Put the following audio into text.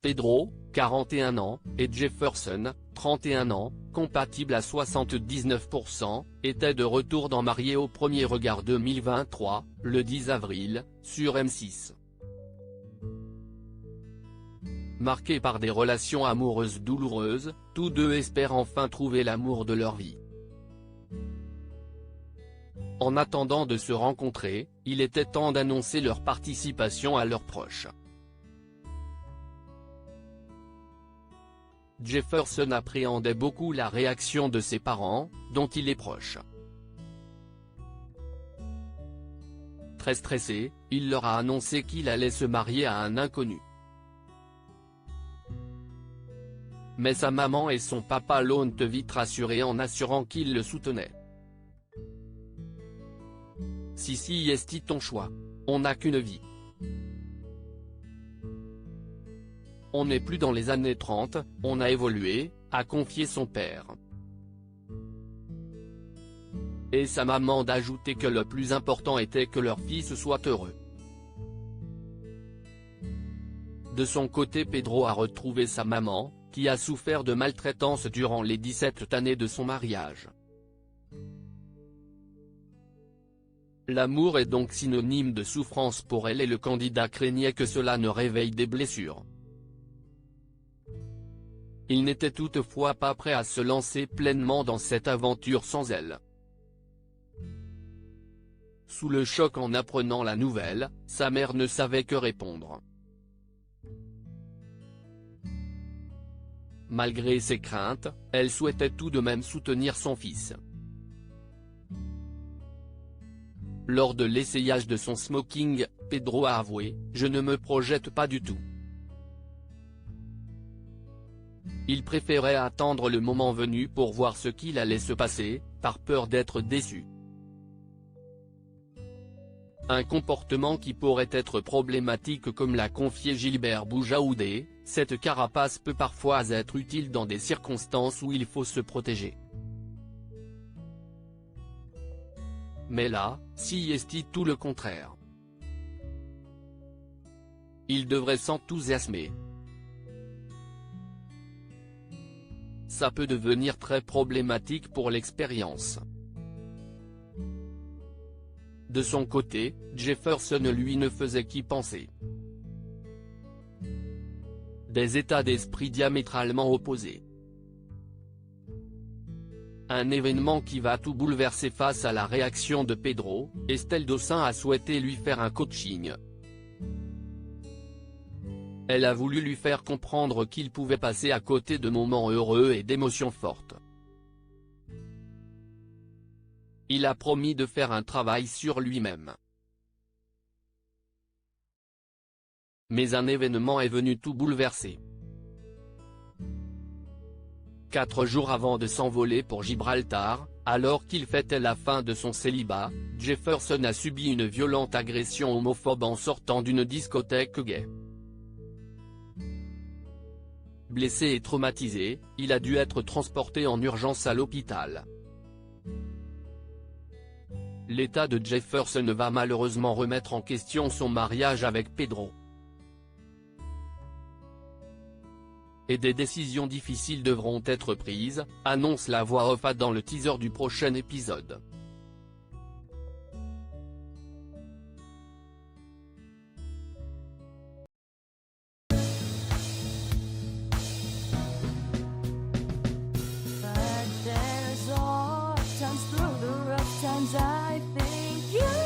Pedro, 41 ans, et Jefferson, 31 ans, compatibles à 79%, étaient de retour dans Mariés au premier regard 2023, le 10 avril, sur M6. Marqués par des relations amoureuses douloureuses, tous deux espèrent enfin trouver l'amour de leur vie. En attendant de se rencontrer, il était temps d'annoncer leur participation à leurs proches. Jefferson appréhendait beaucoup la réaction de ses parents, dont il est proche. Très stressé, il leur a annoncé qu'il allait se marier à un inconnu. Mais sa maman et son papa l'ont vite rassuré en assurant qu'ils le soutenaient. Si est ton choix. On n'a qu'une vie. On n'est plus dans les années 30, on a évolué, a confié son père. Et sa maman d'ajouter que le plus important était que leur fils soit heureux. De son côté, Pedro a retrouvé sa maman, qui a souffert de maltraitance durant les 17 années de son mariage. L'amour est donc synonyme de souffrance pour elle et le candidat craignait que cela ne réveille des blessures. Il n'était toutefois pas prêt à se lancer pleinement dans cette aventure sans elle. Sous le choc en apprenant la nouvelle, sa mère ne savait que répondre. Malgré ses craintes, elle souhaitait tout de même soutenir son fils. Lors de l'essayage de son smoking, Pedro a avoué « Je ne me projette pas du tout ». Il préférait attendre le moment venu pour voir ce qu'il allait se passer, par peur d'être déçu. Un comportement qui pourrait être problématique comme l'a confié Gilbert Boujaoudé, cette carapace peut parfois être utile dans des circonstances où il faut se protéger. Mais là, si est tout le contraire. Il devrait s'enthousiasmer. Ça peut devenir très problématique pour l'expérience. De son côté, Jefferson lui ne faisait qu'y penser. Des états d'esprit diamétralement opposés. Un événement qui va tout bouleverser. Face à la réaction de Pedro, Estelle Dossin a souhaité lui faire un coaching. Elle a voulu lui faire comprendre qu'il pouvait passer à côté de moments heureux et d'émotions fortes. Il a promis de faire un travail sur lui-même. Mais un événement est venu tout bouleverser. 4 jours avant de s'envoler pour Gibraltar, alors qu'il fêtait la fin de son célibat, Jefferson a subi une violente agression homophobe en sortant d'une discothèque gay. Blessé et traumatisé, il a dû être transporté en urgence à l'hôpital. L'état de Jefferson va malheureusement remettre en question son mariage avec Pedro. Et des décisions difficiles devront être prises, annonce la voix off dans le teaser du prochain épisode. But there's all times through the rough times I think you